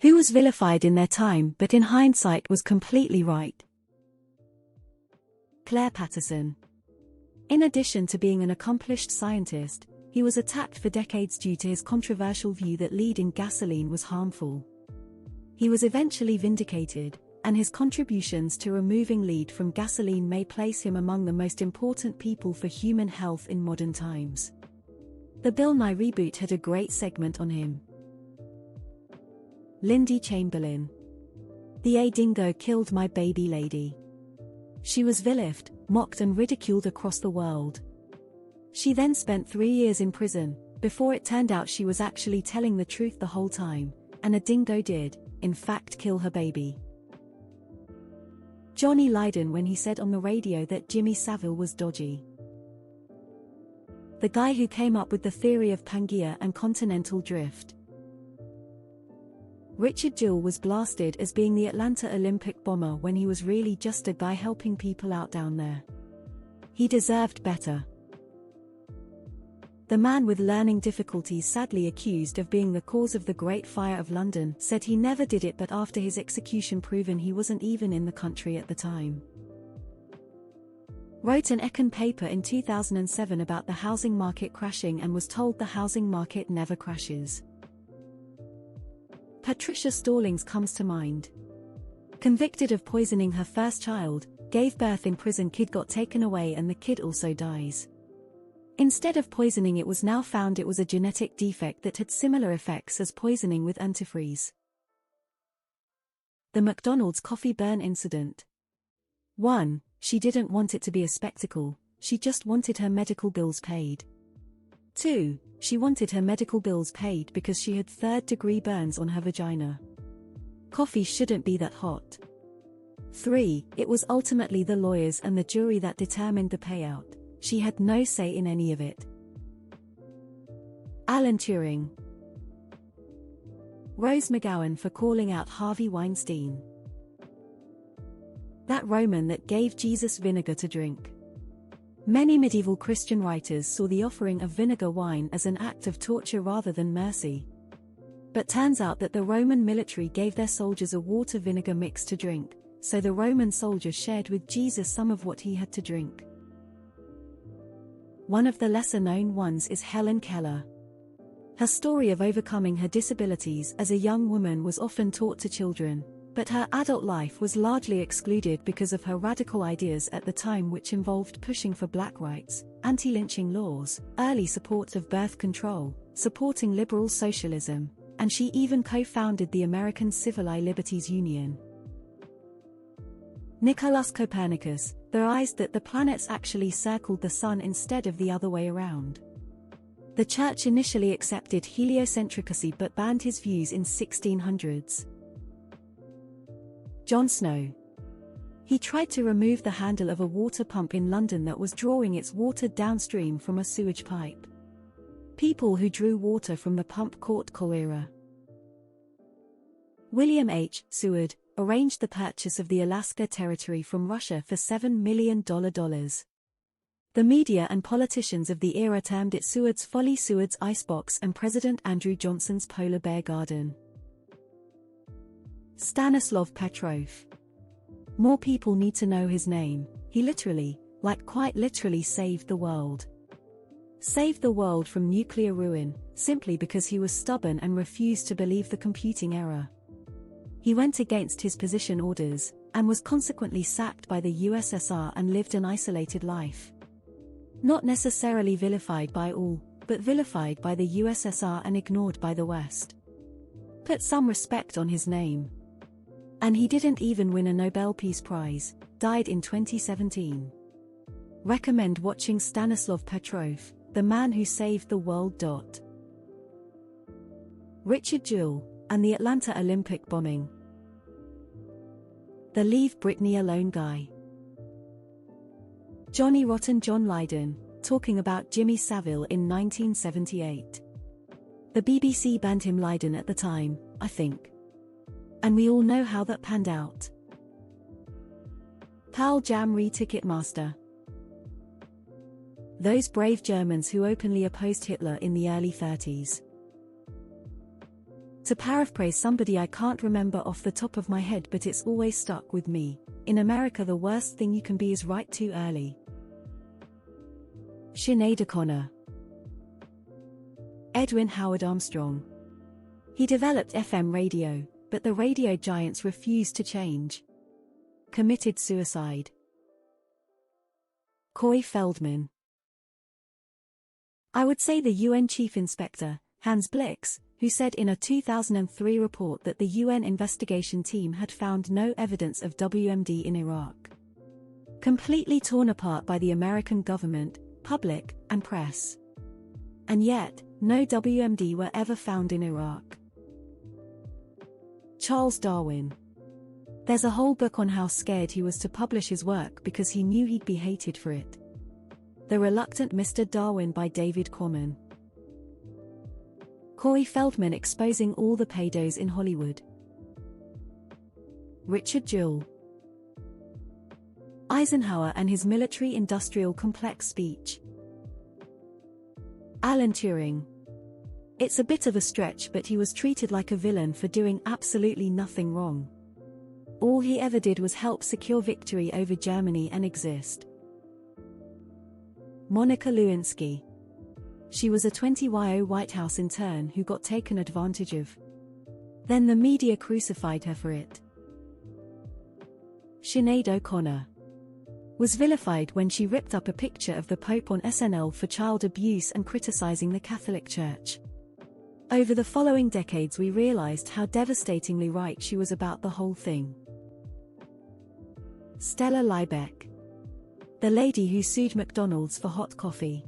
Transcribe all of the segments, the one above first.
Who was vilified in their time but in hindsight was completely right? Claire Patterson. In addition to being an accomplished scientist, he was attacked for decades due to his controversial view that lead in gasoline was harmful. He was eventually vindicated, and his contributions to removing lead from gasoline may place him among the most important people for human health in modern times. The Bill Nye reboot had a great segment on him. Lindy Chamberlain. The A dingo killed my baby lady. She was vilified, mocked and ridiculed across the world. She then spent 3 years in prison, before it turned out she was actually telling the truth the whole time, and a dingo did, in fact, kill her baby. Johnny Lydon when he said on the radio that Jimmy Savile was dodgy. The guy who came up with the theory of Pangaea and continental drift. Richard Jewell was blasted as being the Atlanta Olympic bomber when he was really just a guy helping people out down there. He deserved better. The man with learning difficulties sadly accused of being the cause of the Great Fire of London said he never did it, but after his execution proven he wasn't even in the country at the time. Wrote an econ paper in 2007 about the housing market crashing and was told the housing market never crashes. Patricia Stallings comes to mind. Convicted of poisoning her first child, gave birth in prison, kid got taken away and the kid also dies. Instead of poisoning, it was now found it was a genetic defect that had similar effects as poisoning with antifreeze. The McDonald's coffee burn incident. 1. She didn't want it to be a spectacle, she just wanted her medical bills paid. 2. She wanted her medical bills paid because she had third-degree burns on her vagina. Coffee shouldn't be that hot. 3. It was ultimately the lawyers and the jury that determined the payout. She had no say in any of it. Alan Turing. Rose McGowan for calling out Harvey Weinstein. That Roman that gave Jesus vinegar to drink. Many medieval Christian writers saw the offering of vinegar wine as an act of torture rather than mercy. But turns out that the Roman military gave their soldiers a water vinegar mix to drink, so the Roman soldiers shared with Jesus some of what he had to drink. One of the lesser-known ones is Helen Keller. Her story of overcoming her disabilities as a young woman was often taught to children, but her adult life was largely excluded because of her radical ideas at the time, which involved pushing for black rights, anti-lynching laws, early support of birth control, supporting liberal socialism, and she even co-founded the American Civil Liberties Union. Nicolaus Copernicus theorized that the planets actually circled the sun instead of the other way around. The church initially accepted heliocentricity but banned his views in 1600s. Jon Snow. He tried to remove the handle of a water pump in London that was drawing its water downstream from a sewage pipe. People who drew water from the pump caught cholera. William H. Seward arranged the purchase of the Alaska Territory from Russia for $7 million. The media and politicians of the era termed it Seward's Folly, Seward's Icebox, and President Andrew Johnson's Polar Bear Garden. Stanislav Petrov. More people need to know his name. He literally, quite literally saved the world. Saved the world from nuclear ruin, simply because he was stubborn and refused to believe the computing error. He went against his position orders, and was consequently sacked by the USSR and lived an isolated life. Not necessarily vilified by all, but vilified by the USSR and ignored by the West. Put some respect on his name. And he didn't even win a Nobel Peace Prize, died in 2017. Recommend watching Stanislav Petrov, the man who saved the world. Richard Jewell, and the Atlanta Olympic bombing. The Leave Britney Alone guy. Johnny Rotten John Lydon, talking about Jimmy Savile in 1978. The BBC banned him Lydon at the time, I think. And we all know how that panned out. Pearl Jam re-Ticketmaster. Those brave Germans who openly opposed Hitler in the early 30s. To paraphrase somebody I can't remember off the top of my head, but it's always stuck with me: in America the worst thing you can be is right too early. Sinead O'Connor. Edwin Howard Armstrong. He developed FM radio, but the radio giants refused to change. Committed suicide. Corey Feldman. I would say the UN Chief Inspector, Hans Blix, who said in a 2003 report that the UN investigation team had found no evidence of WMD in Iraq. Completely torn apart by the American government, public, and press. And yet, no WMD were ever found in Iraq. Charles Darwin. There's a whole book on how scared he was to publish his work because he knew he'd be hated for it. The Reluctant Mr. Darwin by David Quammen. Corey Feldman exposing all the pedos in Hollywood. Richard Jewell. Eisenhower and his military-industrial complex speech. Alan Turing. It's a bit of a stretch, but he was treated like a villain for doing absolutely nothing wrong. All he ever did was help secure victory over Germany and exist. Monica Lewinsky. She was a 20-year-old White House intern who got taken advantage of. Then the media crucified her for it. Sinead O'Connor. Was vilified when she ripped up a picture of the Pope on SNL for child abuse and criticizing the Catholic Church. Over the following decades we realized how devastatingly right she was about the whole thing. Stella Liebeck. The lady who sued McDonald's for hot coffee.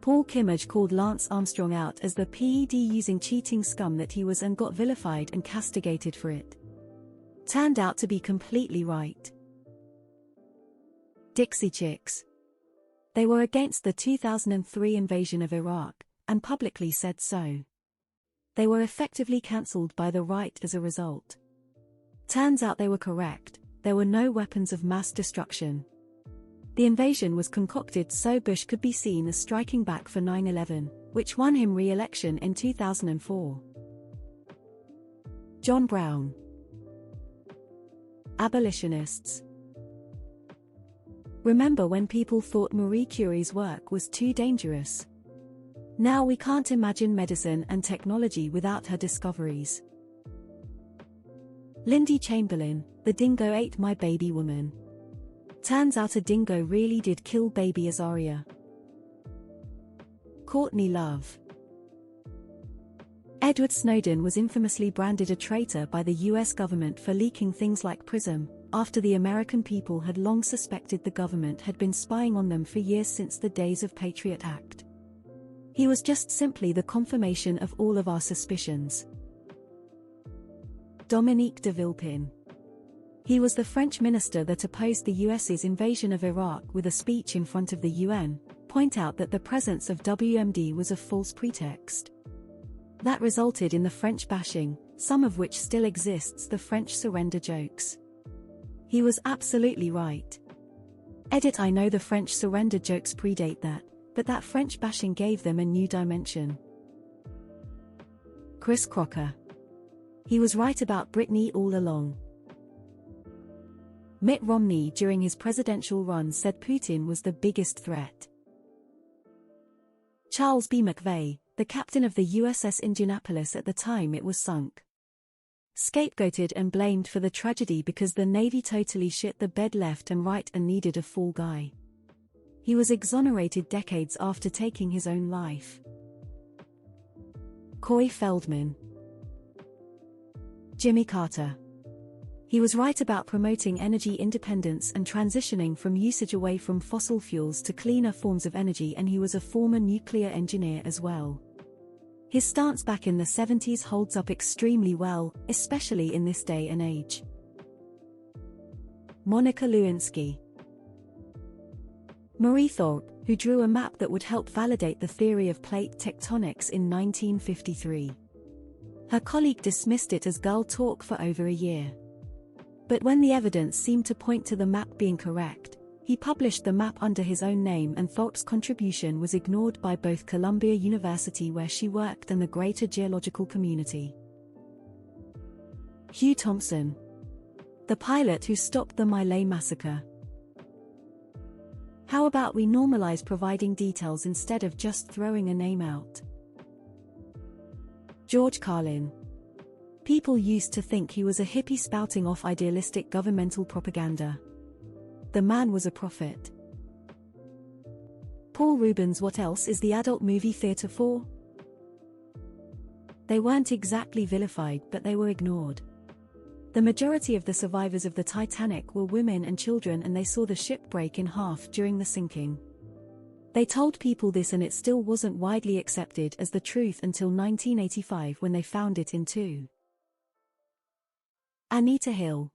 Paul Kimmage called Lance Armstrong out as the PED-using cheating scum that he was and got vilified and castigated for it. Turned out to be completely right. Dixie Chicks. They were against the 2003 invasion of Iraq, and publicly said so. They were effectively cancelled by the right as a result. Turns out they were correct, there were no weapons of mass destruction. The invasion was concocted so Bush could be seen as striking back for 9/11, which won him re-election in 2004. John Brown. Abolitionists. Remember when people thought Marie Curie's work was too dangerous? Now we can't imagine medicine and technology without her discoveries. Lindy Chamberlain, the dingo ate my baby woman. Turns out a dingo really did kill baby Azaria. Courtney Love. Edward Snowden was infamously branded a traitor by the US government for leaking things like PRISM, after the American people had long suspected the government had been spying on them for years since the days of Patriot Act. He was just simply the confirmation of all of our suspicions. Dominique de Villepin. He was the French minister that opposed the US's invasion of Iraq with a speech in front of the UN, point out that the presence of WMD was a false pretext. That resulted in the French bashing, some of which still exists, the French surrender jokes. He was absolutely right. Edit: I know the French surrender jokes predate that, but that French bashing gave them a new dimension. Chris Crocker. He was right about Britney all along. Mitt Romney during his presidential run said Putin was the biggest threat. Charles B. McVeigh, the captain of the USS Indianapolis at the time it was sunk. Scapegoated and blamed for the tragedy because the Navy totally shit the bed left and right and needed a fall guy. He was exonerated decades after taking his own life. Corey Feldman. Jimmy Carter. He was right about promoting energy independence and transitioning from usage away from fossil fuels to cleaner forms of energy, and he was a former nuclear engineer as well. His stance back in the 70s holds up extremely well, especially in this day and age. Monica Lewinsky. Marie Thorpe, who drew a map that would help validate the theory of plate tectonics in 1953. Her colleague dismissed it as girl talk for over a year. But when the evidence seemed to point to the map being correct, He published the map under his own name, and Thorpe's contribution was ignored by both Columbia University, where she worked, and the greater geological community. Hugh Thompson, the pilot who stopped the My Lai massacre. How about we normalize providing details instead of just throwing a name out? George Carlin. People used to think he was a hippie spouting off idealistic governmental propaganda. The man was a prophet. Paul Rubens. What else is the adult movie theater for? They weren't exactly vilified, but they were ignored. The majority of the survivors of the Titanic were women and children, and they saw the ship break in half during the sinking. They told people this, and it still wasn't widely accepted as the truth until 1985, when they found it in two. Anita Hill.